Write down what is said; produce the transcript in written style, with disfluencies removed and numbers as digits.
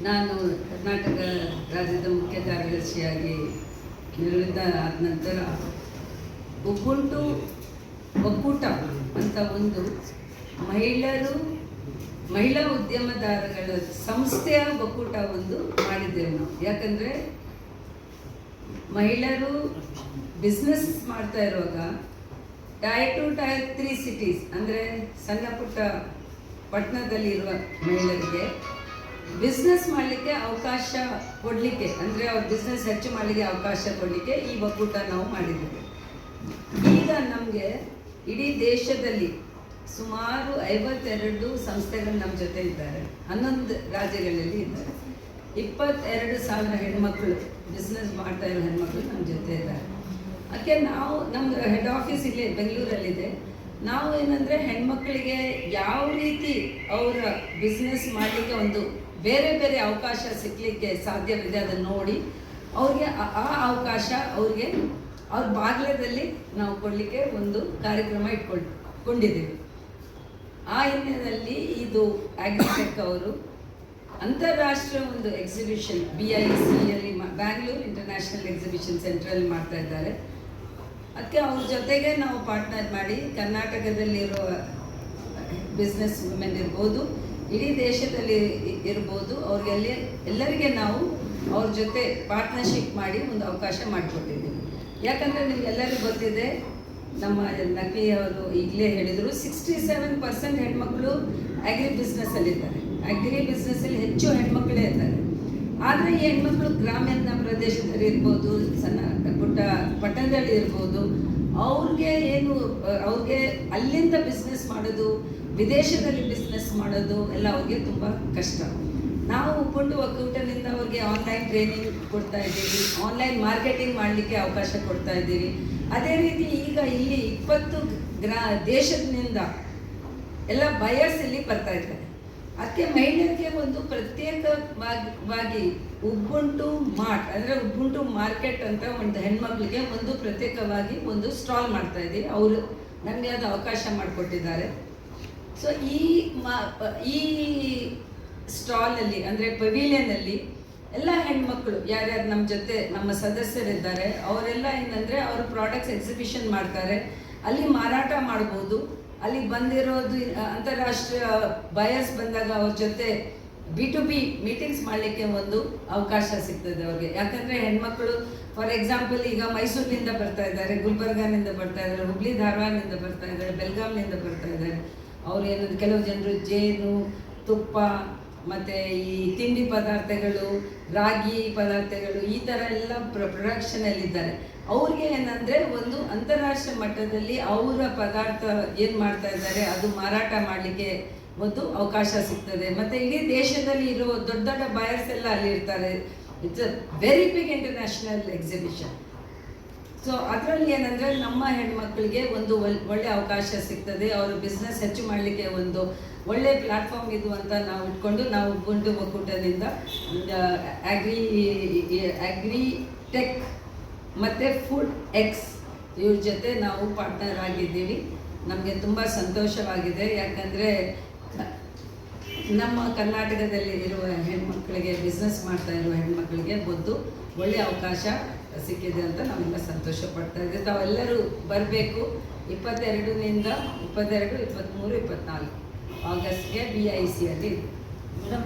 ನಾನು ಕರ್ನಾಟಕ ರಾಜ್ಯದ ಮುಖ್ಯ ಕಾರ್ಯದರ್ಶಿಯಾಗಿ ನಿವೃತ್ತ ಆದ ನಂತರ ಉಬುಂಟು ಒಕ್ಕೂಟ ಅಂತ ಒಂದು ಮಹಿಳಾ ಉದ್ಯಮದಾರಗಳ ಸಂಸ್ಥೆಯ ಒಕ್ಕೂಟ ಒಂದು ಮಾಡಿದ್ದೇವೆ ನಾವು. ಯಾಕಂದರೆ ಮಹಿಳೆಯರು ಬಿಸ್ನೆಸ್ ಮಾಡ್ತಾ ಇರುವಾಗ ಟೈರ್ 2 ಟೈರ್ 3 ಸಿಟೀಸ್ ಅಂದರೆ ಸಣ್ಣ ಪುಟ್ಟ ಪಟ್ಟಣದಲ್ಲಿರುವ ಮಹಿಳೆಯರಿಗೆ ಬಿಸ್ನೆಸ್ ಮಾಡಲಿಕ್ಕೆ ಅವಕಾಶ ಕೊಡಲಿಕ್ಕೆ, ಅಂದರೆ ಅವ್ರ ಬಿಸ್ನೆಸ್ ಹೆಚ್ಚು ಮಾಡಲಿಕ್ಕೆ ಅವಕಾಶ ಕೊಡಲಿಕ್ಕೆ ಈ ಒಕ್ಕೂಟ ನಾವು ಮಾಡಿದ್ದೇವೆ. ಈಗ ನಮಗೆ ಇಡೀ ದೇಶದಲ್ಲಿ ಸುಮಾರು 52 ಸಂಸ್ಥೆಗಳು ನಮ್ಮ ಜೊತೆ ಇದ್ದಾರೆ. 11 ರಾಜ್ಯಗಳಲ್ಲಿ ಇದ್ದಾರೆ. 22,000 ಹೆಣ್ಮಕ್ಳು ಬಿಸ್ನೆಸ್ ಮಾಡ್ತಾ ಇರೋ ಹೆಣ್ಮಕ್ಳು ನಮ್ಮ ಜೊತೆ ಇದ್ದಾರೆ. ಅದಕ್ಕೆ ನಾವು ನಮ್ಮದು ಹೆಡ್ ಆಫೀಸ್ ಇಲ್ಲೇ ಬೆಂಗಳೂರಲ್ಲಿದೆ. ನಾವು ಏನಂದರೆ ಹೆಣ್ಮಕ್ಳಿಗೆ ಯಾವ ರೀತಿ ಅವರ ಬಿಸ್ನೆಸ್ ಮಾಡಲಿಕ್ಕೆ ಒಂದು ಬೇರೆ ಬೇರೆ ಅವಕಾಶ ಸಿಗಲಿಕ್ಕೆ ಸಾಧ್ಯವಿದೆ ಅದನ್ನು ನೋಡಿ ಅವ್ರಿಗೆ ಆ ಅವಕಾಶ ಅವ್ರಿಗೆ ಅವ್ರ ಬಾಗಿಲದಲ್ಲಿ ನಾವು ಕೊಡಲಿಕ್ಕೆ ಒಂದು ಕಾರ್ಯಕ್ರಮ ಇಟ್ಕೊಂಡಿದ್ದೀವಿ. ಆ ಹಿನ್ನೆಲೆಯಲ್ಲಿ ಇದು ಆಗ್ರಿಟೆಕ್ ಅವರು ಅಂತಾರಾಷ್ಟ್ರೀಯ ಒಂದು ಎಕ್ಸಿಬಿಷನ್ BICಯಲ್ಲಿ ಬ್ಯಾಂಗ್ಳೂರ್ ಇಂಟರ್ನ್ಯಾಷನಲ್ ಎಕ್ಸಿಬಿಷನ್ ಸೆಂಟ್ರಲ್ಲಿ ಮಾಡ್ತಾ ಇದ್ದಾರೆ. ಅದಕ್ಕೆ ಅವ್ರ ಜೊತೆಗೆ ನಾವು ಪಾರ್ಟ್ನರ್ ಮಾಡಿ ಕರ್ನಾಟಕದಲ್ಲಿರೋ ಬಿಸ್ನೆಸ್ ವುಮೆನ್ ಇರ್ಬೋದು, ಇಡೀ ದೇಶದಲ್ಲಿ ಇರ್ಬೋದು, ಎಲ್ಲರಿಗೆ ನಾವು ಅವ್ರ ಜೊತೆ ಪಾರ್ಟ್ನರ್ಶಿಪ್ ಮಾಡಿ ಒಂದು ಅವಕಾಶ ಮಾಡಿಕೊಟ್ಟಿದ್ದೀವಿ. ಯಾಕಂದರೆ ನಿಮಗೆಲ್ಲರಿಗೂ ಗೊತ್ತಿದೆ, ನಮ್ಮ ನಕಲಿ ಅವರು ಈಗಲೇ ಹೇಳಿದರು 67% ಹೆಣ್ಮಕ್ಳು ಅಗ್ರಿ ಬಿಸ್ನೆಸ್ಸಲ್ಲಿದ್ದಾರೆ. ಅಗ್ರಿ ಬಿಸ್ನೆಸ್ಸಲ್ಲಿ ಹೆಚ್ಚು ಹೆಣ್ಮಕ್ಳೇ ಇದ್ದಾರೆ. ಆದರೆ ಈ ಹೆಣ್ಮಕ್ಳು ಗ್ರಾಮೀಣ ಪ್ರದೇಶದಲ್ಲಿ ಇರ್ಬೋದು, ಸಣ್ಣ ಪುಟ್ಟ ಪಟ್ಟಣದಲ್ಲಿ ಇರ್ಬೋದು, ಅವ್ರಿಗೆ ಅಲ್ಲಿಂದ ಬಿಸ್ನೆಸ್ ಮಾಡೋದು, ವಿದೇಶದಲ್ಲಿ ಬಿಸ್ನೆಸ್ ಮಾಡೋದು ಎಲ್ಲ ಅವ್ರಿಗೆ ತುಂಬ ಕಷ್ಟ. ನಾವು ಉಬುಂಟು ಒಕ್ಕೂಟದಿಂದ ಅವ್ರಿಗೆ ಆನ್ಲೈನ್ ಟ್ರೈನಿಂಗ್ ಕೊಡ್ತಾ ಇದ್ದೀವಿ, ಆನ್ಲೈನ್ ಮಾರ್ಕೆಟಿಂಗ್ ಮಾಡಲಿಕ್ಕೆ ಅವಕಾಶ ಕೊಡ್ತಾ ಇದ್ದೀವಿ. ಅದೇ ರೀತಿ ಈಗ ಇಲ್ಲಿ 20 ದೇಶದಿಂದ ಎಲ್ಲ ಬಯರ್ಸ್ ಇಲ್ಲಿ ಬರ್ತಾ ಇದ್ದಾರೆ. ಅದಕ್ಕೆ ಮಹಿಳೆಯರಿಗೆ ಒಂದು ಪ್ರತ್ಯೇಕವಾಗಿ ಉಬುಂಟು ಮಾರ್ಟ್ ಅಂದರೆ ಉಬುಂಟು ಮಾರ್ಕೆಟ್ ಅಂತ ಒಂದು ಹೆಣ್ಮಕ್ಳಿಗೆ ಒಂದು ಪ್ರತ್ಯೇಕವಾಗಿ ಒಂದು ಸ್ಟಾಲ್ ಮಾಡ್ತಾ ಇದ್ದೀವಿ. ಅವರು ನಮಗೆ ಅದು ಅವಕಾಶ ಮಾಡಿಕೊಟ್ಟಿದ್ದಾರೆ. ಸೊ ಈ ಸ್ಟಾಲಲ್ಲಿ ಅಂದರೆ ಪವಿಲಿಯನಲ್ಲಿ ಎಲ್ಲ ಹೆಣ್ಮಕ್ಳು ಯಾರ್ಯಾರು ನಮ್ಮ ಜೊತೆ ನಮ್ಮ ಸದಸ್ಯರಿದ್ದಾರೆ ಅವರೆಲ್ಲ ಏನಂದರೆ ಅವ್ರ ಪ್ರಾಡಕ್ಟ್ಸ್ ಎಕ್ಸಿಬಿಷನ್ ಮಾಡ್ತಾರೆ, ಅಲ್ಲಿ ಮಾರಾಟ ಮಾಡ್ಬೋದು. ಅಲ್ಲಿ ಬಂದಿರೋದು ಅಂತಾರಾಷ್ಟ್ರೀಯ ಬಯರ್ಸ್ ಬಂದಾಗ ಅವ್ರ ಜೊತೆ B2B ಮೀಟಿಂಗ್ಸ್ ಮಾಡಲಿಕ್ಕೆ ಒಂದು ಅವಕಾಶ ಸಿಗ್ತದೆ ಅವ್ರಿಗೆ. ಯಾಕಂದರೆ ಹೆಣ್ಮಕ್ಳು ಫಾರ್ ಎಕ್ಸಾಂಪಲ್ ಈಗ ಮೈಸೂರಿನಿಂದ ಬರ್ತಾ ಇದ್ದಾರೆ, ಗುಲ್ಬರ್ಗಾನಿಂದ ಬರ್ತಾ ಇದ್ದಾರೆ, ಹುಬ್ಳಿ ಧಾರವಾಡನಿಂದ ಬರ್ತಾ ಇದ್ದಾರೆ, ಬೆಳಗಾವಿನಿಂದ ಬರ್ತಾ ಇದ್ದಾರೆ. ಅವ್ರು ಏನಂದ್ರೆ ಕೆಲವು ಜನರು ಜೇನು ತುಪ್ಪ ಮತ್ತು ಈ ತಿಂಡಿ ಪದಾರ್ಥಗಳು, ರಾಗಿ ಪದಾರ್ಥಗಳು, ಈ ಥರ ಎಲ್ಲ ಪ್ರೊಡಕ್ಷನಲ್ಲಿದ್ದಾರೆ. ಅವ್ರಿಗೆ ಏನಂದರೆ ಒಂದು ಅಂತಾರಾಷ್ಟ್ರೀಯ ಮಟ್ಟದಲ್ಲಿ ಅವರ ಪದಾರ್ಥ ಏನು ಮಾಡ್ತಾ ಇದ್ದಾರೆ ಅದು ಮಾರಾಟ ಮಾಡಲಿಕ್ಕೆ ಒಂದು ಅವಕಾಶ ಸಿಗ್ತದೆ. ಮತ್ತು ಇಡೀ ದೇಶದಲ್ಲಿ ಇರೋ ದೊಡ್ಡ ದೊಡ್ಡ ಬಯರ್ಸ್ ಎಲ್ಲ ಅಲ್ಲಿ ಇರ್ತಾರೆ. It's a very big international exhibition. So ಅದರಲ್ಲಿ ಏನಂದರೆ ನಮ್ಮ ಹೆಣ್ಮಕ್ಳಿಗೆ ಒಂದು ಒಳ್ಳೆ ಅವಕಾಶ ಸಿಗ್ತದೆ. ಅವರು ಬಿಸ್ನೆಸ್ ಹೆಚ್ಚು ಮಾಡಲಿಕ್ಕೆ ಒಂದು ಒಳ್ಳೆ ಪ್ಲ್ಯಾಟ್ಫಾರ್ಮ್ ಇದು ಅಂತ ನಾವು ಇಟ್ಕೊಂಡು ನಾವು ಉಬುಂಟು ಒಕ್ಕೂಟದಿಂದ ಆಗ್ರಿಟೆಕ್ ಮತ್ತು ಫುಡ್ ಎಕ್ಸ್ ಇವ್ರ ಜೊತೆ ನಾವು ಪಾರ್ಟ್ನರ್ ಆಗಿದ್ದೀವಿ. ನಮಗೆ ತುಂಬ ಸಂತೋಷವಾಗಿದೆ. ಯಾಕಂದರೆ ನಮ್ಮ ಕರ್ನಾಟಕದಲ್ಲಿ ಇರುವ ಹೆಣ್ಮಕ್ಳಿಗೆ ಬಿಸ್ನೆಸ್ ಮಾಡ್ತಾ ಇರುವ ಹೆಣ್ಮಕ್ಳಿಗೆ ಒಂದು ಒಳ್ಳೆಯ ಅವಕಾಶ ಸಿಕ್ಕಿದೆ ಅಂತ ನಾವೆಲ್ಲ ಸಂತೋಷ ಪಡ್ತಾ ಇದ್ದೀವಿ. ತಾವೆಲ್ಲರೂ ಬರಬೇಕು. 22ನಿಂದ 22, 23, 24 ಆಗಸ್ಟ್ಗೆ BICಯಲ್ಲಿ ಮೇಡಮ್.